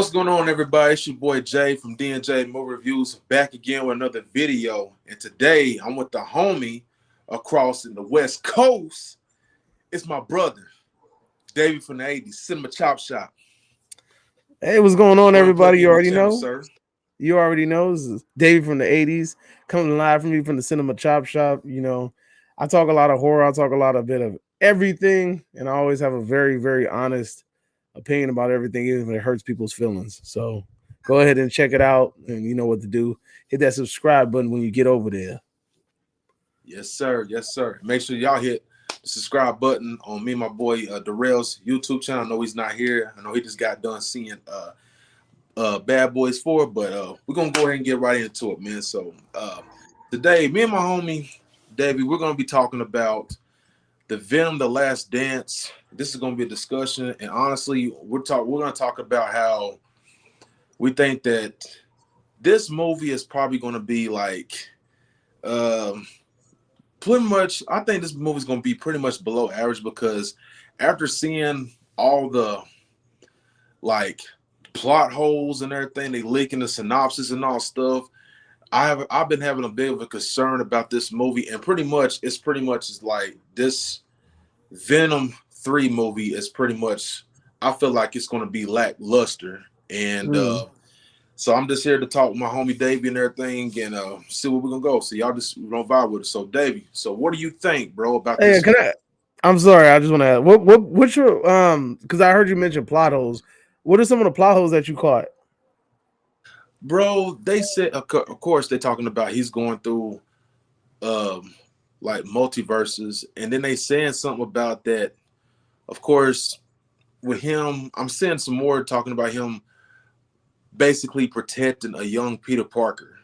What's going on, everybody? It's your boy Jay from D&J Movie Reviews, back again with another video. And today I'm with the homie across in the West Coast. It's my brother, Davey from the 80s, Cinema Chop Shop. Hey, what's going on, Want to plug everybody? You in your already channel, know. sir? You already know. This is Davey from the 80s, coming live from me from the Cinema Chop Shop. You know, I talk a lot of horror. I talk a lot of bit of everything, and I always have a very, very honest opinion about everything, even if it hurts people's feelings. So go ahead and check it out, and you know what to do. Hit that subscribe button when you get over there. Yes, sir. Yes, sir. Make sure y'all hit the subscribe button on me and my boy Darrell's YouTube channel. I know he's not here. I know he just got done seeing Bad Boys 4, but we're gonna go ahead and get right into it, man. So today, me and my homie Davey, we're gonna be talking about the Venom, The Last Dance. This is gonna be a discussion, and honestly, we're gonna talk about how we think that this movie is probably gonna be like pretty much. I think this movie is gonna be pretty much below average because after seeing all the like plot holes and everything, they leaking the synopsis and all stuff. I've been having a bit of a concern about this movie, and pretty much like this Venom 3 movie is pretty much. I feel like it's going to be lackluster, and so I'm just here to talk with my homie Davey and everything, and see where we're gonna go. So y'all just gonna vibe with it. So Davey, so what do you think, bro, about Hey, this? can I? I'm sorry. I just want to ask. What's your Because I heard you mention plot holes. What are some of the plot holes that you caught? Bro, they said, of course, they're talking about he's going through like multiverses, and then they saying something about that. Of course, with him, I'm seeing some more talking about him basically protecting a young Peter Parker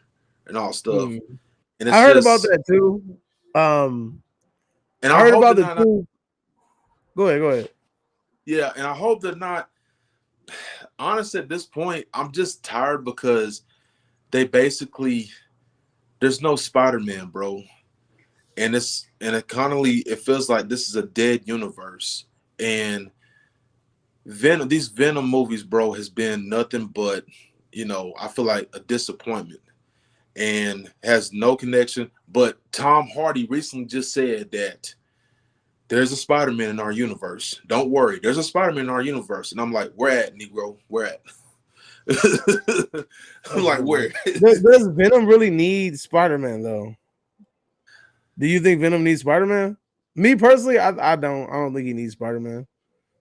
and all stuff. And I it's heard about just, that too. Um, and I I heard hope about they're the not, two. Go ahead. Go ahead. yeah, and I hope they're not. Honestly, at this point, I'm just tired because they basically there's no Spider-Man, bro. And it constantly it feels like this is a dead universe. And Venom, these Venom movies, bro, has been nothing but, I feel like a disappointment and has no connection. But Tom Hardy recently just said that there's a Spider-Man in our universe. Don't worry, there's a Spider-Man in our universe. And I'm like, where at, Negro? Where at? I'm Okay, like, man. where? Does Venom really need Spider-Man though? Do you think Venom needs Spider-Man? Me personally, I don't. I don't think he needs Spider-Man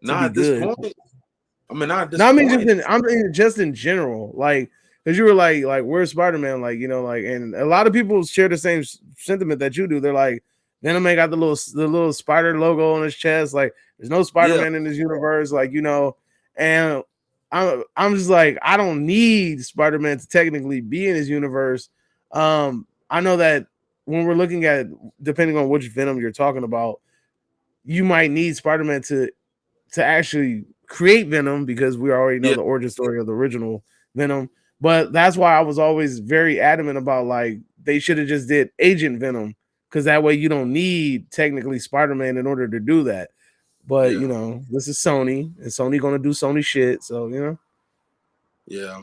to Not be at this good. point. I mean, not at this No, I mean point. I mean just in general, like because you were like where's Spider-Man? Like and a lot of people share the same sentiment that you do. They're like Venom ain't got the little spider logo on his chest. Like there's no Yeah, Spider-Man in this universe. And I'm just like I don't need Spider-Man to technically be in his universe. I know that when we're looking at depending on which Venom you're talking about, you might need Spider-Man to actually create Venom because we already know yeah, the origin story of the original Venom. But that's why I was always very adamant about like they should have just did Agent Venom because that way you don't need technically Spider-Man in order to do that. But yeah, this is Sony and Sony gonna do Sony shit. So yeah.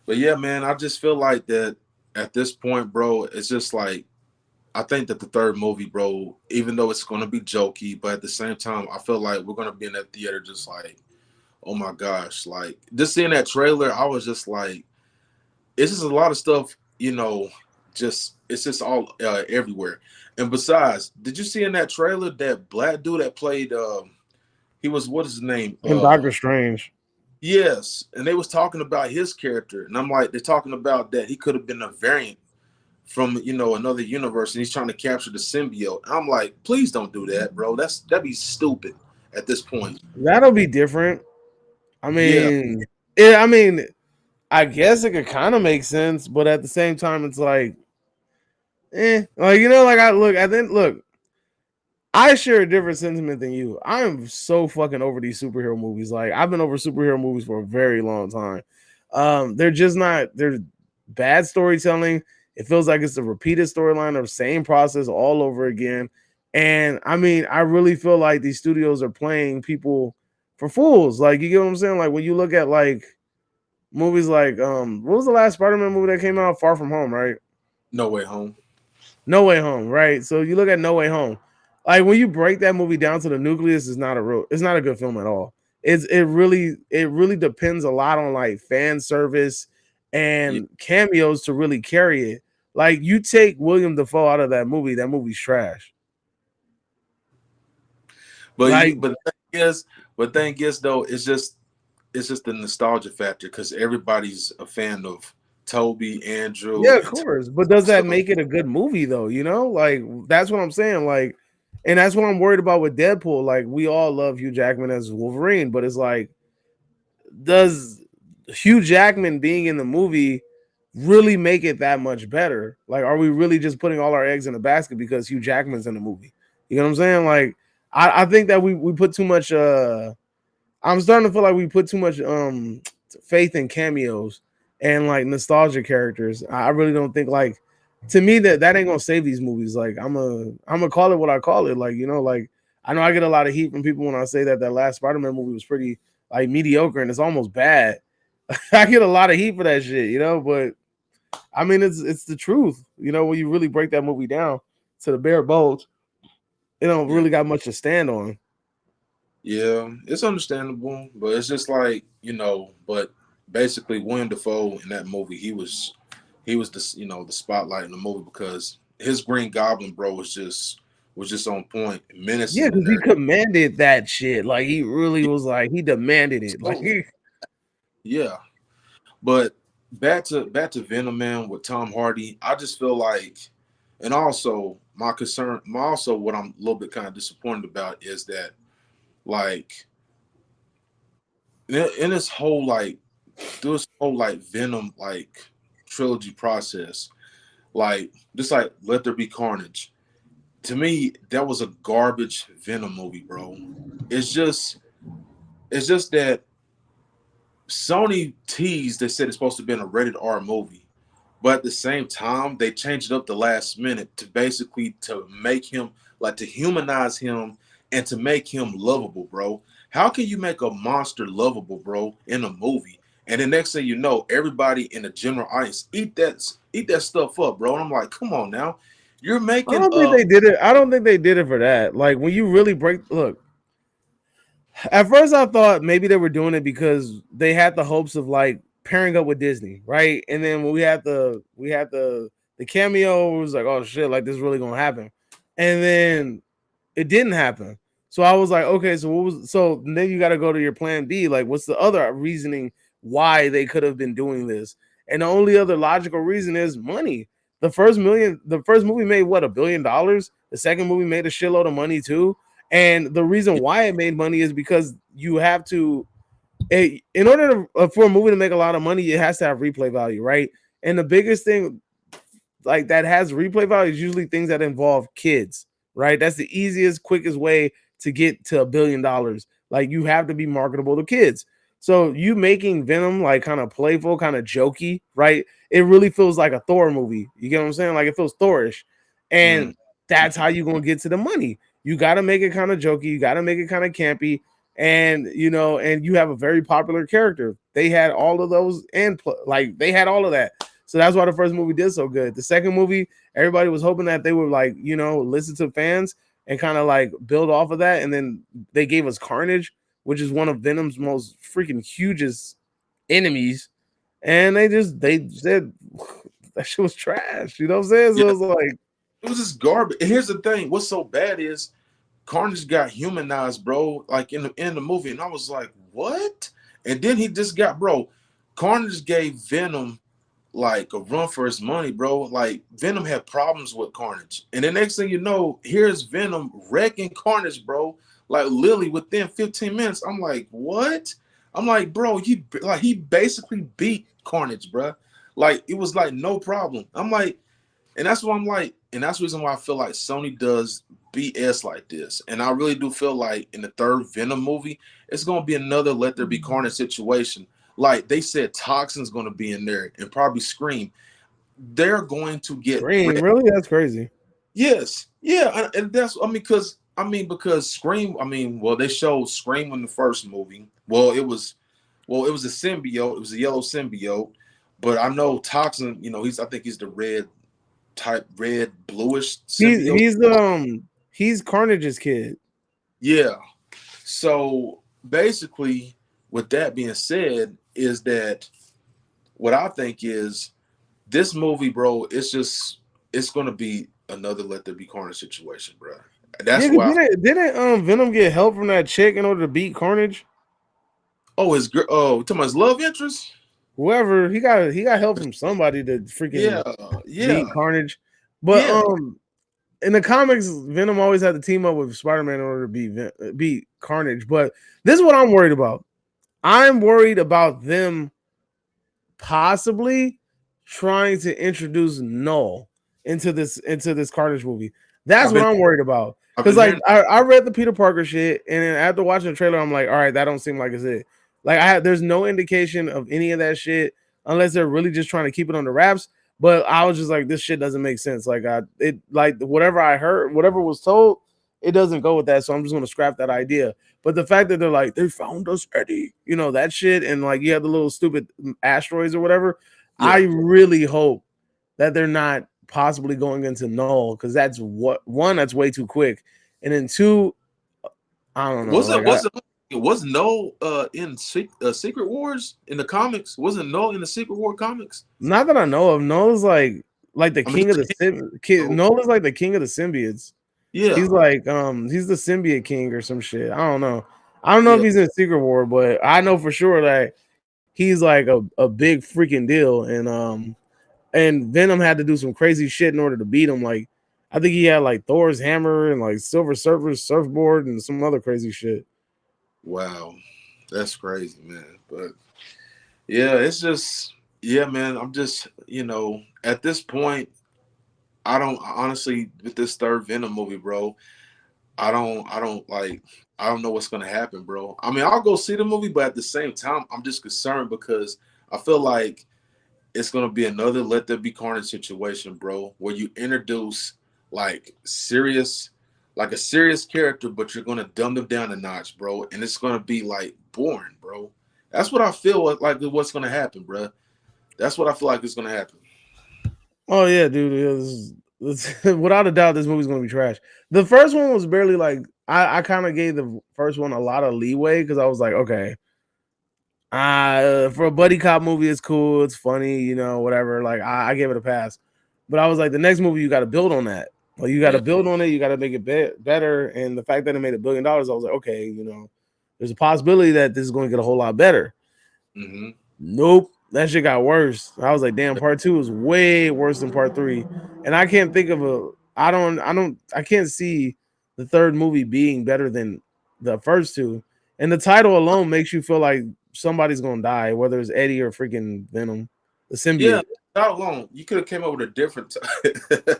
But yeah, man, I just feel like that at this point, bro, it's just like I think that the third movie, bro, even though it's gonna be jokey, but at the same time, I feel like we're gonna be in that theater just like, oh my gosh, like just seeing that trailer, I was just like, it's just a lot of stuff, just it's just all everywhere. And besides, did you see in that trailer that black dude that played? He was what is his name? and Doctor Strange. Yes, and they was talking about his character, and I'm like, they're talking about that he could have been a variant from another universe, and he's trying to capture the symbiote. I'm like, please don't do that, bro. That'd be stupid at this point. That'll be different. I Yeah, mean, yeah, I mean, I guess it could kind of make sense, but at the same time, it's like, like I look, I share a different sentiment than you. I am so fucking over these superhero movies. Like I've been over superhero movies for a very long time. They're just not. They're bad storytelling. It feels like it's a repeated storyline of same process all over again. And I mean, I really feel like these studios are playing people for fools. Like you get what I'm saying? Like when you look at like Movies like what was the last Spider-Man movie that came out? Far From Home, right? No Way Home. No Way Home, right? So you look at No Way Home, like when you break that movie down to the nucleus, it's not a good film at all. It really depends a lot on like fan service Yeah, and cameos to really carry it. Like you take William Dafoe out of that movie's trash. Like but the thing is though, it's just the nostalgia factor because everybody's a fan of Toby, Andrew, yeah, of and course. But does that so make it a good movie though? You know, like that's what I'm saying. Like, and that's what I'm worried about with Deadpool. Like, we all love Hugh Jackman as Wolverine, but it's like, does Hugh Jackman being in the movie really make it that much better? Like, are we really just putting all our eggs in a basket because Hugh Jackman's in the movie? You know what I'm saying? Like, I think that we put too much I'm starting to feel like we put too much faith in cameos and like nostalgia characters. I really don't think like, to me, that ain't gonna save these movies. Like I'm gonna call it what I call it. Like, you know, like I know I get a lot of heat from people when I say that last Spider-Man movie was pretty like mediocre and it's almost bad. I get a lot of heat for that shit, you know, but I mean it's the truth. You know, when you really break that movie down to the bare bones, it don't yeah, really got much to stand on. yeah, it's understandable, but it's just like but basically William Dafoe in that movie, he was the the spotlight in the movie because his Green Goblin, bro, was just on point, Yeah, menacing because and he everything. commanded that shit. Like he really Yeah, was like he demanded it. Like so yeah, but back to Venom, man, with Tom Hardy. I just feel like, and also also what I'm a little bit kind of disappointed about is that like in this whole like through this whole like Venom like trilogy process, like just like Let There Be Carnage. To me, that was a garbage Venom movie, bro. It's just it's just that Sony teased they said it's supposed to be a rated R movie. But at the same time, they changed it up the last minute to basically to make him like to humanize him and to make him lovable, bro. How can you make a monster lovable, bro, in a movie? And the next thing you know, everybody in the general audience eat that stuff up, bro. And I'm like, come on now. You're I making don't think they did it. I don't think they did it for that. Like when you really look, at first I thought maybe they were doing it because they had the hopes of like pairing up with Disney, right? And then when we had the cameo, it was like, oh shit, like this is really gonna happen. And then it didn't happen. So I was like, okay, so what was so then you gotta go to your plan B. Like, what's the other reasoning why they could have been doing this? And the only other logical reason is money. The first movie made what, $1 billion? The second movie made a shitload of money too. And the reason why it made money is because you have to, in order for a movie to make a lot of money, it has to have replay value, right? And the biggest thing like that has replay value is usually things that involve kids, right? That's the easiest, quickest way to get to $1 billion. Like you have to be marketable to kids. So you making Venom like kind of playful, kind of jokey, right? It really feels like a Thor movie. You get what I'm saying? Like it feels Thorish. mm, And that's how you're gonna get to the money. You gotta make it kind of jokey, you gotta make it kind of campy, and you know, and you have a very popular character. They had all of those and like they had all of that. So that's why the first movie did so good. The second movie, everybody was hoping that they would like, you know, listen to fans and kind of like build off of that. And then they gave us Carnage, which is one of Venom's most freaking hugest enemies. And they said that shit was trash. You know what I'm saying? So yeah, it was like, it was just garbage. And here's the thing: what's so bad is Carnage got humanized, bro, like in the movie, and I was like, what? And then he just got, bro. Carnage gave Venom like a run for his money, bro. Like Venom had problems with Carnage, and the next thing you know, here's Venom wrecking Carnage, bro. Like literally within 15 minutes, I'm like, what? I'm like, bro, he basically beat Carnage, bro. Like it was like no problem. I'm like, and that's what I'm like, and that's the reason why I feel like Sony does BS like this. And I really do feel like in the third Venom movie, it's gonna be another Let There Be Carnage situation. Like they said, Toxin's gonna be in there and probably Scream. They're going to get Scream, red. really? That's crazy. Yes, yeah, and that's because Scream. I mean, well, they showed Scream in the first movie. Well, it was Well, it was a symbiote. It was a yellow symbiote. But I know Toxin, I think he's the red type, red bluish He's symbiote. he's he's Carnage's kid. Yeah. So basically, with that being said, is that what I think is this movie, bro, it's gonna be another Let There Be Carnage situation, bro. Yeah, That's 'cause why. didn't Venom get help from that chick in order to beat Carnage? Oh, his girl. Oh, talking about his love interest. Whoever he got help from somebody to Yeah, freaking beat yeah, Carnage. But yeah. in the comics, Venom always had to team up with Spider-Man in order to beat Carnage. But this is what I'm worried about. I'm worried about them possibly trying to introduce Null into this Carnage movie. That's I've what been I'm worried about. I've Because been like hearing. I read the Peter Parker shit, and then after watching the trailer, I'm like, all right, that don't seem like it's it. Like there's no indication of any of that shit unless they're really just trying to keep it on the wraps. But I was just like, this shit doesn't make sense. Like whatever I heard, whatever was told, it doesn't go with that. So I'm just gonna scrap that idea. But the fact that they're like, they found us, Eddie, that shit, and like you have the little stupid asteroids or whatever. I Yeah. really hope that they're not possibly going into Null because that's that's way too quick, and then two, I don't know. Wasn't wasn't wasn't no in Secret Wars in the comics? Wasn't no in the Secret War comics? Not that I know of. Null is like the I mean, king of the so, Null is like the king of the symbiotes. yeah, He's like he's the symbiote king or some shit. I don't know. I don't know if yeah. he's in Secret War, but I know for sure that he's like a big freaking deal. And Venom had to do some crazy shit in order to beat him. Like I think he had like Thor's hammer and like Silver Surfer's surfboard and some other crazy shit. Wow, that's crazy, man. But yeah, it's just yeah, man. I'm just at this point, I don't honestly with this third Venom movie, bro. I don't know what's gonna happen, bro. I mean, I'll go see the movie, but at the same time, I'm just concerned because I feel like it's gonna be another Let There Be Carnage situation, bro, where you introduce like serious, like a serious character, but you're gonna dumb them down a notch, bro, and it's gonna be like boring, bro. That's what I feel like what's gonna happen, bro. That's what I feel like is gonna happen. Oh yeah, dude. Without a doubt, this movie's gonna be trash. The first one was barely like I kind of gave the first one a lot of leeway because I was like, okay, for a buddy cop movie, it's cool, it's funny, whatever. Like I gave it a pass, but I was like, the next movie you got to build on that. Like you got to Yeah. build on it, you got to make it better. And the fact that it made $1 billion, I was like, okay, there's a possibility that this is going to get a whole lot better. Mm-hmm. Nope, that shit got worse. I was like, damn, part two is way worse than part three. And I can't think of I can't see the third movie being better than the first two. And the title alone makes you feel like somebody's gonna die, whether it's Eddie or freaking Venom, the Yeah, symbiote. not alone. You could have came up with a different.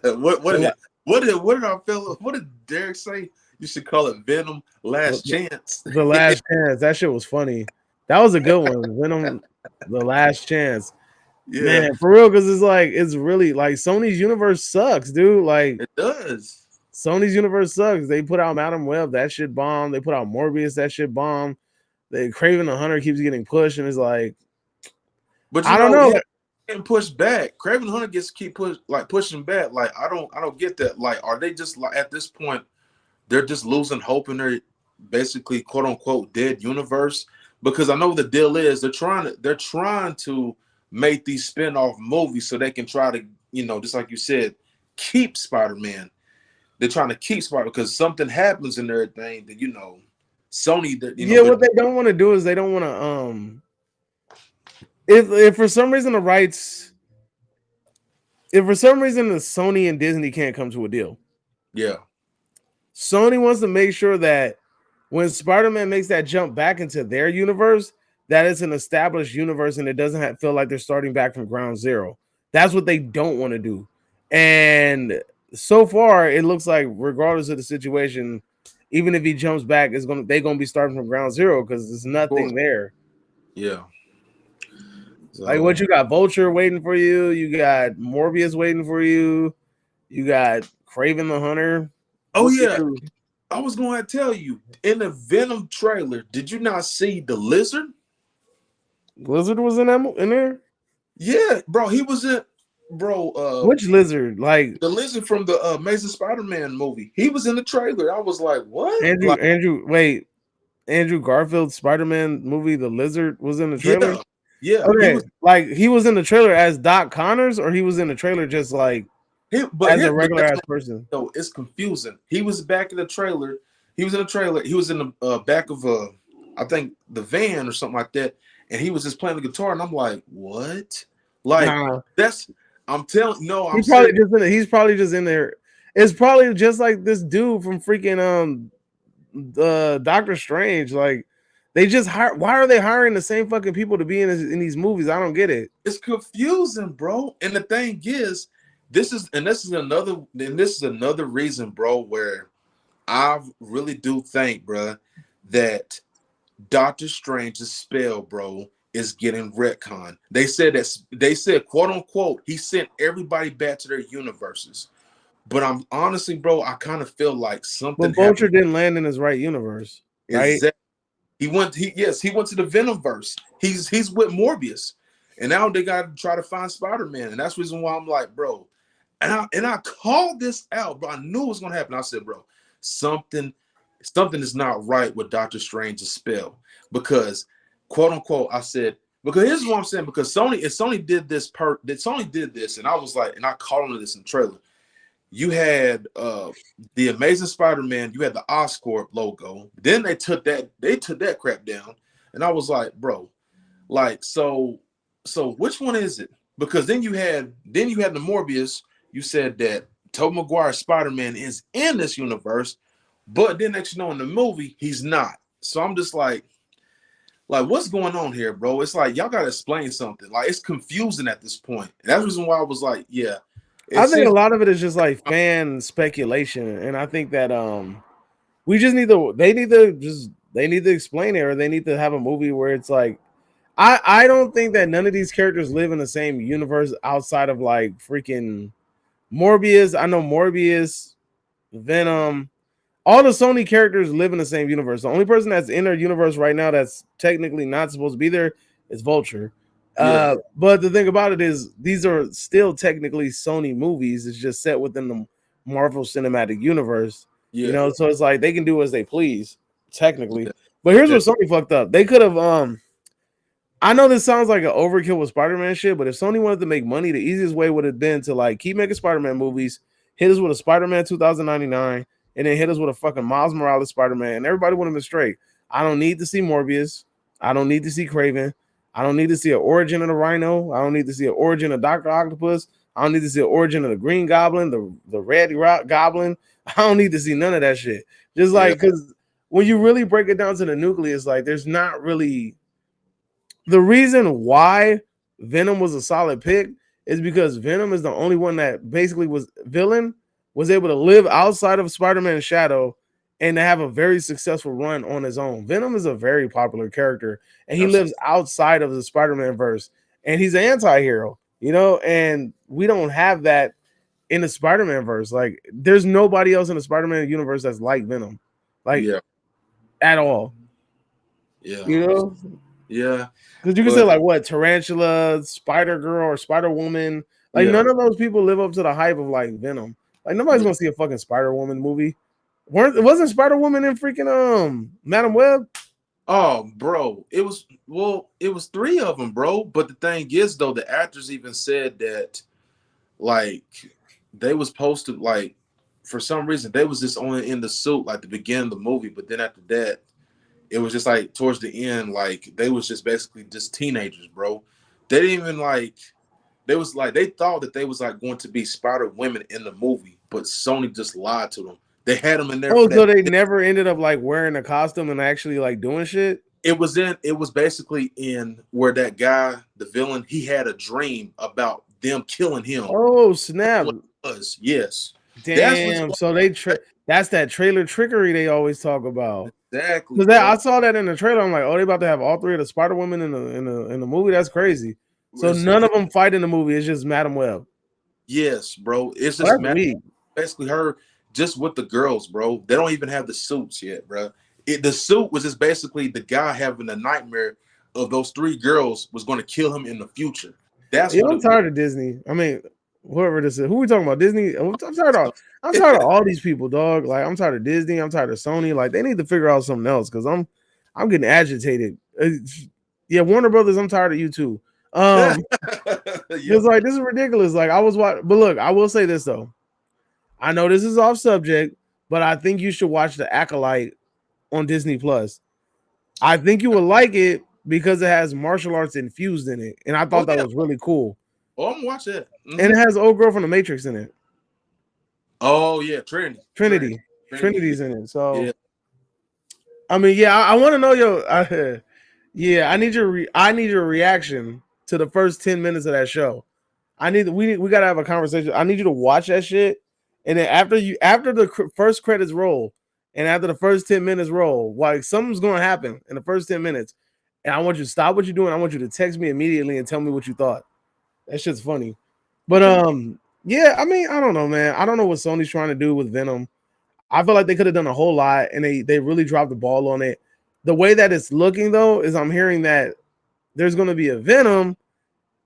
What The, did la- it? What did our fellow? What did Derek say? You should call it Venom Last the, Chance. the last chance. That shit was funny. That was a good one. Venom, the last chance. Yeah, Man, for real, because it's really like Sony's universe sucks, dude. Like it does. Sony's universe sucks. They put out Madam Web, that shit bomb. They put out Morbius, that shit bomb. They Craven the Hunter keeps getting pushed, and it's like But I don't know. he's getting pushed back. Craven Hunter gets keep pushing back. Like I don't get that. Like, are they just like at this point? They're just losing hope in their basically quote unquote dead universe because I know the deal is they're trying to make these spin-off movies so they can try to just like you said keep Spider-Man. They're trying to keep Spider because something happens in their thing that Sony that Yeah, what they don't want to do is they don't want to if for some reason the rights if for some reason the Sony and Disney can't come to a deal, yeah. Sony wants to make sure that when Spider-Man makes that jump back into their universe, that it's an established universe and it doesn't feel like they're starting back from ground zero. That's what they don't want to do. And so far, it looks like regardless of the situation, even if he jumps back, they're gonna be starting from ground zero because there's nothing there. Yeah. Like So what you got, Vulture waiting for you, you got Morbius waiting for you, you got Craven the Hunter. oh What they yeah, do? I was going to tell you in the Venom trailer, did you not see the lizard? Lizard was in in there. Yeah, bro, he was in, bro. Which lizard? Like The lizard from the Amazing Spider-Man movie. He was in the trailer. I was like, what? Andrew? Like, Andrew? Wait, Andrew Garfield's Spider-Man movie, The Lizard, was in the trailer. yeah, yeah. He Okay, was. like he was in the trailer as Doc Connors, or he was in the trailer just like But as a here, but regular that's ass not, person. though. It's confusing. He was back in the trailer. He was in the trailer. He was in the back of I think the van or something like that, and he was just playing the guitar. And I'm like, what? Like Nah, that's. I'm telling. No, I'm he probably serious. just in. He's probably just in there. It's probably just like this dude from freaking the Doctor Strange. Like they just hire. Why are they hiring the same fucking people to be in these movies? I don't get it. It's confusing, bro. And the thing is, this is another reason, bro, where I really do think, bro, that Doctor Strange's spell, bro, is getting retcon. They said, quote unquote, he sent everybody back to their universes. But I'm honestly, bro, I kind of feel like But something Vulture happened. didn't land in his right universe, right? Exactly. He went to the Venomverse. He's with Morbius. And now they gotta try to find Spider-Man. And that's the reason why I'm like, bro. And I called this out, bro. I knew it was gonna happen. I said, bro, something is not right with Doctor Strange's spell. Because quote unquote, I said, because here's what I'm saying, because Sony did this, and I was like, and I called on this in the trailer. You had the Amazing Spider-Man, you had the Oscorp logo. Then they took that crap down. And I was like, bro, like, so which one is it? Because then you had the Morbius. You said that Tobey Maguire's Spider-Man is in this universe, but then next you know in the movie, he's not. So I'm just like, what's going on here, bro? It's like y'all gotta explain something. Like it's confusing at this point. And that's the reason why I was like, yeah, it I think a seems lot of it is just like fan speculation, and I think that we just need to they need to explain it, or they need to have a movie where it's like I don't think that none of these characters live in the same universe outside of like freaking Morbius. I know Morbius, Venom, all the Sony characters live in the same universe. The only person that's in their universe right now that's technically not supposed to be there is Vulture. yeah, But the thing about it is these are still technically Sony movies. It's just set within the Marvel Cinematic Universe. You yeah, know, so it's like they can do as they please, technically. yeah, But here's yeah, what Sony fucked up. They could have I know this sounds like an overkill with Spider-Man shit, but if Sony wanted to make money, the easiest way would have been to like keep making Spider-Man movies, hit us with a Spider-Man 2099, and then hit us with a fucking Miles Morales Spider-Man, and everybody would have been straight. I don't need to see Morbius. I don't need to see Craven. I don't need to see an origin of the Rhino. I don't need to see an origin of Doctor Octopus. I don't need to see an origin of the Green Goblin, the Red Goblin. I don't need to see none of that shit. Just yeah, like because when you really break it down to the nucleus, like there's not really the reason why Venom was a solid pick is because Venom is the only one that basically was able to live outside of Spider-Man's shadow and to have a very successful run on his own. Venom is a very popular character and he absolutely. lives outside of the Spider-Man verse and he's an anti-hero, you know, and we don't have that in the Spider-Man verse. Like there's nobody else in the Spider-Man universe that's like Venom. Like Yeah, at all. yeah, You know? yeah. Because you can say But like what Tarantula, Spider Girl, or Spider Woman. Like yeah, none of those people live up to the hype of like Venom. Like nobody's yeah. gonna see a fucking Spider Woman movie. Wasn't Spider Woman in freaking Madam Web? Oh, bro, it was three of them, bro. But the thing is, though, the actors even said that, like, they was posted like, for some reason, they was just only in the suit like the beginning of the movie, but then after that, it was just like towards the end, like they was just basically just teenagers, bro. They didn't even like. They was like they thought that they was like going to be Spider Women in the movie, but Sony just lied to them. They had them in there Oh, for so that. they never ended up like wearing a costume and actually like doing shit. It was basically in where that guy, the villain, he had a dream about them killing him. Oh That's snap! what it was. Yes. That's what's Damn. So that's that trailer trickery they always talk about. exactly, Because I bro. saw that in the trailer. I'm like, oh, they about to have all three of the Spider Women in the movie. That's crazy. So It's none of them fight in the movie. It's just Madam Web. yes, bro. It's Oh, just that's weak. basically her just with the girls, bro. They don't even have the suits yet, bro. The suit was just basically the guy having a nightmare of those three girls was going to kill him in the future. That's Yeah, what I'm it was. tired of Disney. I mean, whoever this is, who we talking about? Disney. I'm tired of all these people, dog. Like I'm tired of Disney. I'm tired of Sony. Like they need to figure out something else because I'm getting agitated. Yeah, Warner Brothers. I'm tired of you too. Yep. It's like this is ridiculous. Like I was watching, but look, I will say this though. I know this is off subject, but I think you should watch The Acolyte on Disney Plus. I think you would like it because it has martial arts infused in it, and I Oh thought that yeah. was really cool. Oh, I'm gonna watch that. And it has old girl from the Matrix in it. Oh yeah, Trinity. Trinity. Yeah. Trinity's in it. So Yeah. I mean, yeah, I want to know your yeah, I need your reaction to the first 10 minutes of that show. We gotta have a conversation. I need you to watch that shit. And then after the first credits roll, and after the first 10 minutes roll, like something's gonna happen in the first 10 minutes. And I want you to stop what you're doing. I want you to text me immediately and tell me what you thought. That shit's funny. But yeah, I mean, I don't know, man. I don't know what Sony's trying to do with Venom. I feel like they could have done a whole lot and they really dropped the ball on it. The way that it's looking though is I'm hearing that there's going to be a Venom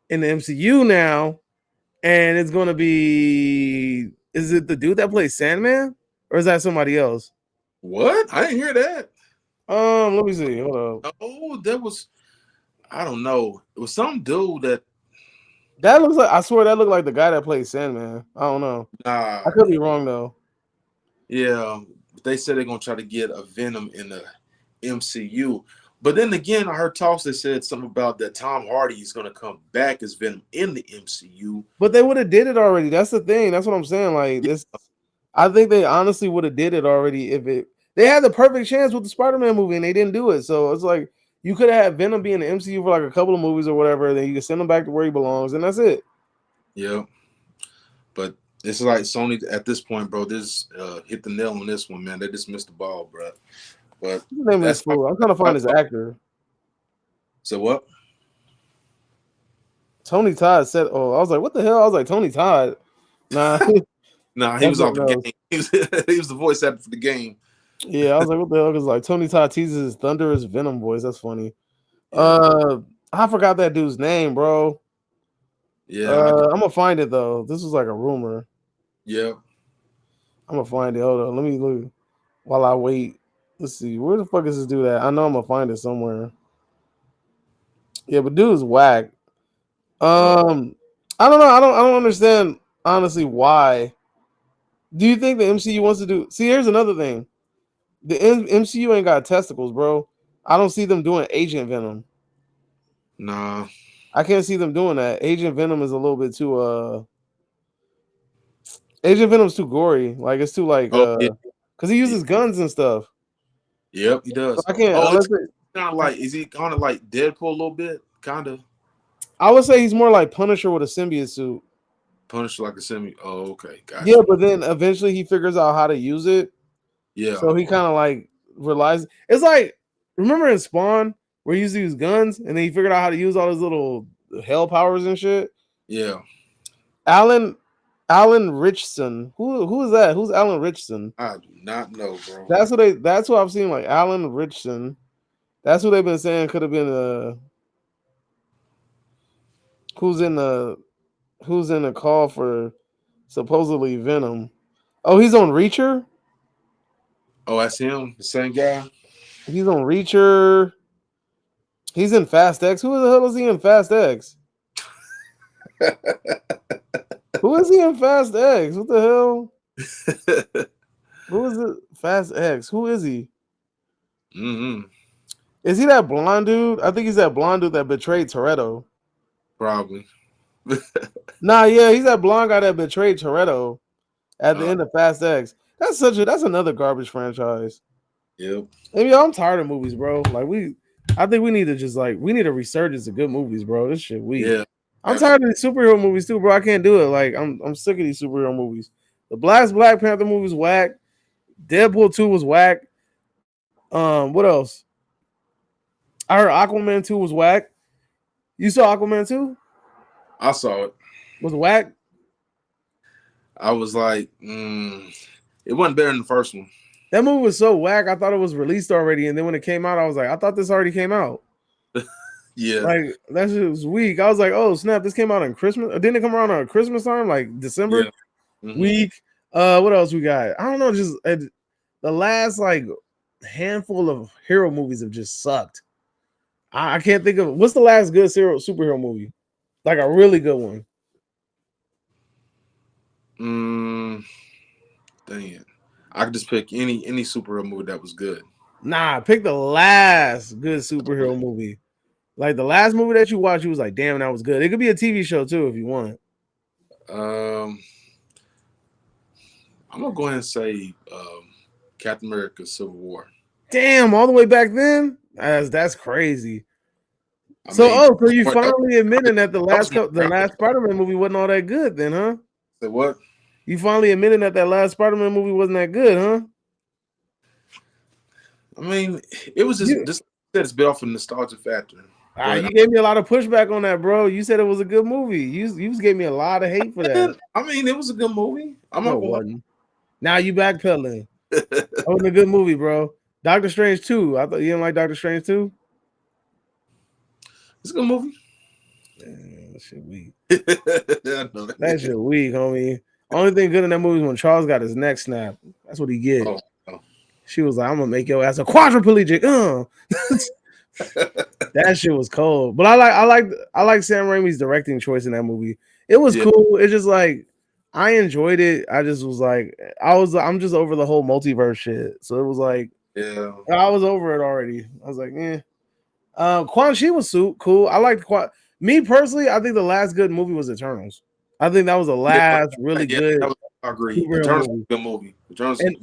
in the MCU now, and it's going to be, is it the dude that plays Sandman or is that somebody else? What? I didn't hear that. Let me see. Hold up. Oh, that was, I don't know. It was some dude that That looks like, I swear that looked like the guy that plays Sandman. I don't know. I could be wrong though. Yeah, they said they're gonna try to get a Venom in the MCU. But then again, I heard talks that said something about that Tom Hardy is gonna come back as Venom in the MCU. But they would have did it already. That's the thing. That's what I'm saying. Like this, I think they honestly would have did it already if it. They had the perfect chance with the Spider-Man movie and they didn't do it. So it's like you could have had Venom be in the MCU for like a couple of movies or whatever. Then you can send him back to where he belongs, and that's it. Yeah, but it's like Sony at this point, bro. This hit the nail on this one, man. They just missed the ball, bro. But His name is cool. I'm trying to find his actor. So what? Tony Todd said, "Oh, I was like, what the hell?" I was like, Tony Todd. Nah, Nah, he was off the game. He was the voice actor for the game. Yeah, I was like, what the hell? Because like Tony Todd teases his thunderous Venom voice. That's funny. Yeah. I forgot that dude's name, bro. Yeah, I'm gonna find it though. This was like a rumor. yeah. I'm gonna find it. Hold on, let me look while I wait. Let's see, where the fuck is this dude at? I know I'm gonna find it somewhere. Yeah, but dude's whack. I don't know. I don't understand honestly why. Do you think the MCU wants to do? See, here's another thing. The MCU ain't got testicles, bro. I don't see them doing Agent Venom. Nah. I can't see them doing that. Agent Venom is a little bit too Agent Venom's too gory. Like it's too like Oh yeah. because he uses guns and stuff. Yep, he So does. I can't Oh, unless it's kind of like, is he kind of like Deadpool a little bit? Kind of I would say he's more like Punisher with a symbiote suit. Punished like a semi. Oh, okay, gotcha. Yeah, but then eventually he figures out how to use it. Yeah. So he kind of like relies. It's like remember in Spawn where he used to use guns and then he figured out how to use all his little hell powers and shit. Yeah. Alan Richson. Who is that? Who's Alan Richson? I do not know, bro. That's what I've seen, like Alan Richson. That's what they've been saying could have been who's in the call for supposedly Venom. Oh, he's on Reacher? Oh, that's him, the same guy. He's on Reacher. He's in Fast X. Who the hell is he in Fast X? Who is he in Fast X? What the hell? Who is it? Fast X. Who is he? Mm-hmm. Is he that blonde dude? I think he's that blonde dude that betrayed Toretto. Probably. Nah, yeah, he's that blonde guy that betrayed Toretto at the end of Fast X. That's another garbage franchise. Yep. And I'm tired of movies, bro. Like I think we need to just we need a resurgence of good movies, bro. This shit weak. Yeah. I'm tired of these superhero movies too, bro. I can't do it. Like I'm sick of these superhero movies. The last Black Panther movie was whack. Deadpool 2 was whack. What else? I heard Aquaman 2 was whack. You saw Aquaman 2? I saw it. Was whack? I was like, it wasn't better than the first one. That movie was so whack. I thought it was released already, and then when it came out, I was like, I thought this already came out. Yeah, Like that shit was weak. I was like, oh snap, this came out on Christmas. Didn't it come around on Christmas time, like December? yeah. Hmm. Week. What else we got? I don't know. Just the last like handful of hero movies have just sucked. I can't think of what's the last good superhero movie, like a really good one. Mm, dang it. I could just pick any superhero movie that was good. Nah, pick the last good superhero movie. Like the last movie that you watched, you was like, damn, that was good. It could be a TV show too if you want. Um, I'm gonna go ahead and say Captain America: Civil War. Damn, all the way back then. That's crazy. I So mean, so you that finally admitting that the was last more the grounded. last Spider-Man movie wasn't all that good then, huh? Say what? You finally admitting that last Spider-Man movie wasn't that good, huh? I mean, it was just You this. It's bit off a nostalgia factor, but you gave me a lot of pushback on that, bro. You said it was a good movie. You just gave me a lot of hate for that. I mean, it was a good movie. I'm No, not it gonna wasn't. Now you backpedaling. lie. That was a good movie, bro. Doctor Strange 2. I thought you didn't like Doctor Strange 2. It's a good movie. That shit weak. I know That that. shit weak, homie. Only thing good in that movie is when Charles got his neck snapped. That's what he get. Oh, oh. She was like, "I'm gonna make your ass a quadriplegic." That shit was cold. But I like Sam Raimi's directing choice in that movie. It was Yeah, cool. It's just like I enjoyed it. I just was like, I'm just over the whole multiverse shit. So it was like yeah, I was over it already. I was like, eh. Quan Chi was cool. I liked Me personally, I think the last good movie was Eternals. I think that was the yeah, last really yeah. good I agree. superhero Eternals was movie. a good movie. Eternals, And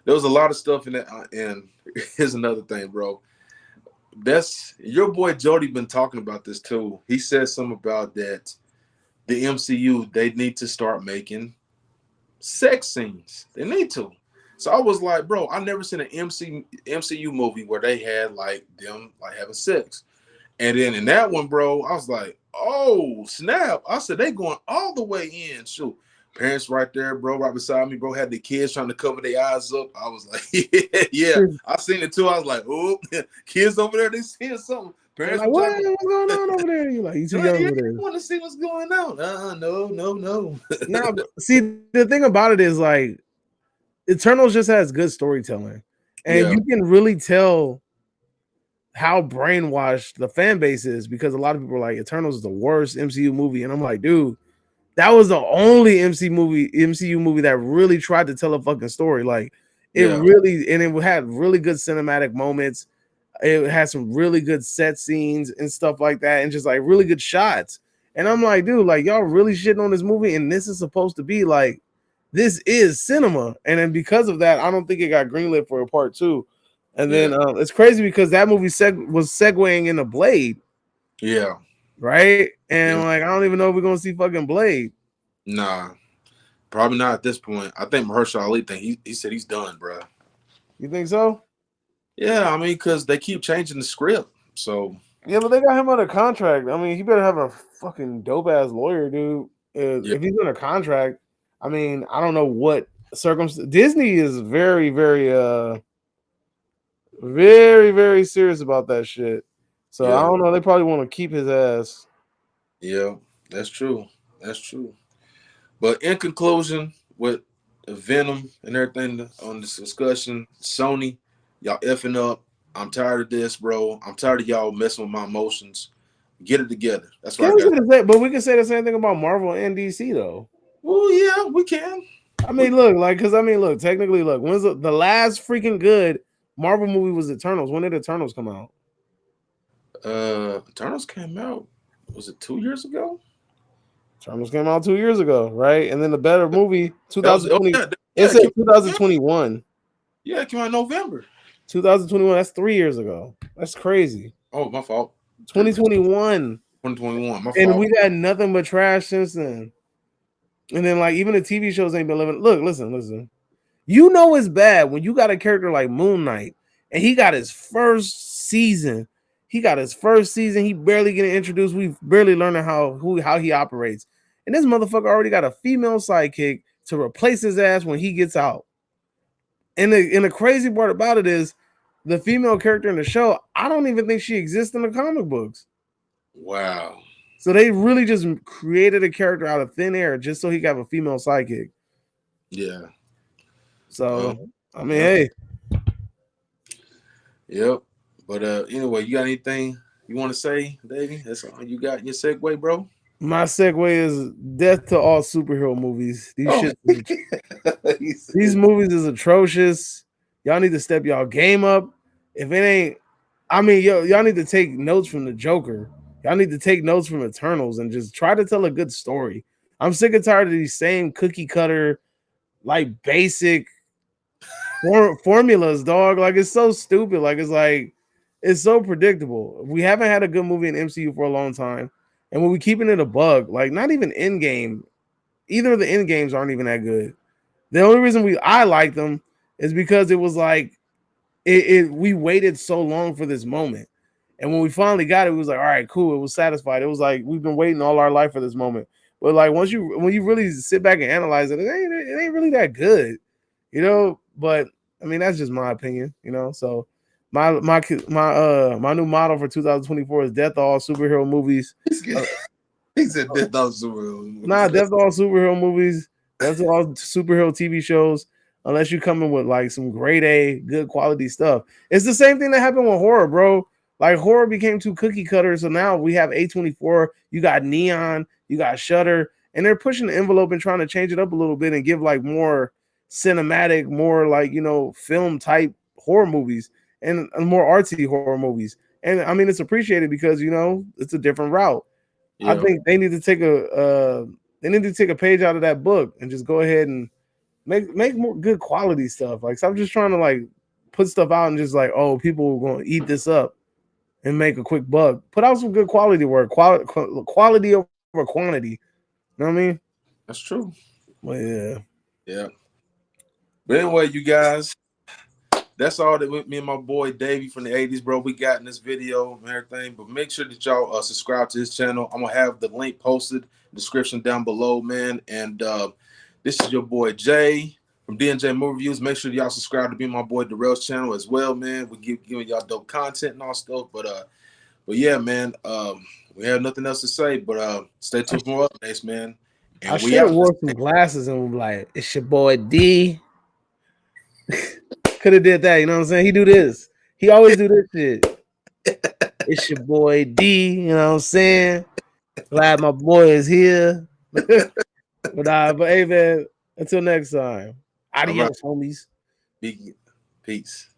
there was a lot of stuff in that. And here's another thing, bro. That's your boy Jody been talking about this too. He said something about that the MCU they need to start making sex scenes. They need to. So I was like, bro, I never seen an MCU movie where they had like them like having sex. And then in that one, bro, I was like, oh, snap. I said, they going all the way in. Shoot. Parents right there, bro, right beside me, bro, had the kids trying to cover their eyes up. I was like, yeah, yeah. I seen it too. I was like, oh, kids over there, they seeing something. they're Parents like, were what? trying What's going on over there? You like, you too to, young yeah, for I this. want to see what's going on. No, no, no. Nah, see, the thing about it is like Eternals just has good storytelling, and Yeah, you can really tell how brainwashed the fan base is because a lot of people are like Eternals is the worst MCU movie, and I'm like, dude, that was the only MCU movie that really tried to tell a fucking story. Like it yeah, really, and it had really good cinematic moments. It had some really good set scenes and stuff like that, and just like really good shots. And I'm like, dude, like y'all really shitting on this movie, and this is supposed to be like, this is cinema. And then because of that, I don't think it got greenlit for a part two. And then yeah, it's crazy because that movie was segueing into Blade, yeah, right? And yeah. like, I don't even know if we're gonna see fucking Blade. Nah, probably not at this point. I think Mahershala Ali think he said he's done, bro. You think so? Yeah, I mean, because they keep changing the script. So Yeah, but they got him under contract. I mean, he better have a fucking dope ass lawyer, dude. yeah, If he's under contract, I mean, I don't know what circumstance. Disney is very, very serious about that shit. So I yeah, don't know. They probably want to keep his ass. yeah. That's true. That's true. But in conclusion, with Venom and everything on this discussion, Sony, y'all effing up. I'm tired of this, bro. I'm tired of y'all messing with my emotions. Get it together. That's what Can I we say got. the same, but we can say the same thing about Marvel and DC though. Well, yeah, we can. I We mean, look, like, because I mean, look, technically, look, when's the last freaking good Marvel movie was Eternals? When did Eternals come out? Eternals came out. Was it 2 years ago? Eternals came out 2 years ago, right? And then the better movie, That was 2020. It yeah, said it came out, 2021. yeah, it came out in November. 2021. That's 3 years ago. That's crazy. Oh, my fault. 2021. 2021. My And fault. we got nothing but trash since then. And then, like, even the TV shows ain't been living. Look, listen. You know it's bad when you got a character like Moon Knight and he got his first season. He got his first season. He barely getting introduced. We've barely learning how he operates. And this motherfucker already got a female sidekick to replace his ass when he gets out. And the crazy part about it is the female character in the show, I don't even think she exists in the comic books. Wow. So they really just created a character out of thin air just so he could have a female sidekick. Yeah. So I mean, Yep. hey, Yep. But anyway, you got anything you want to say, Davey? That's all you got in your segue, bro. my segue is death to all superhero movies. Oh, he These said, movies is atrocious. Y'all need to step y'all game up. If it ain't, I mean, y'all need to take notes from the Joker. Y'all need to take notes from Eternals and just try to tell a good story. I'm sick and tired of these same cookie cutter, like basic formulas, dog. Like it's so stupid. It's so predictable. We haven't had a good movie in MCU for a long time, and when we keeping it a bug, like not even Endgame, either of the end games aren't even that good. The only reason I like them is because it was like we waited so long for this moment. And when we finally got it, it was like, all right, cool. It was satisfied. It was like we've been waiting all our life for this moment. But like when you really sit back and analyze it, it ain't really that good, you know. But I mean, that's just my opinion, you know. So my new motto for 2024 is death to all superhero movies. he said death to all superheroes. Nah, death to all superhero movies. Death to all superhero TV shows. Unless you come in with like some grade A, good quality stuff. It's the same thing that happened with horror, bro. Like horror became too cookie cutter. So now we have A24, you got Neon, you got Shutter, and they're pushing the envelope and trying to change it up a little bit and give like more cinematic, more like, you know, film type horror movies and more artsy horror movies. And I mean, it's appreciated because, you know, it's a different route. I Yeah, think they need to take a page out of that book and just go ahead and make more good quality stuff. Like, stop just trying to like put stuff out and just like, oh, people are going to eat this up and make a quick buck. Put out some good quality work, quality over quantity. You know what I mean? that's true. Well, yeah. Yeah. But anyway, you guys, that's all that with me and my boy Davey from the 80s, bro. We got in this video and everything. But make sure that y'all subscribe to his channel. I'm gonna have the link posted in the description down below, man. And this is your boy Jay from D&J Movie Reviews. Make sure y'all subscribe to be my boy Darrell's channel as well, man. We giving y'all dope content and all stuff. But yeah, man. We have nothing else to say, but stay tuned for more updates, man. I And should we have out. wore some glasses and was like, it's your boy D. Could have did that, you know what I'm saying? He do this. He always do this shit. It's your boy D, you know what I'm saying? Glad my boy is here. But hey man, until next time. All right. Adios, homies. Peace.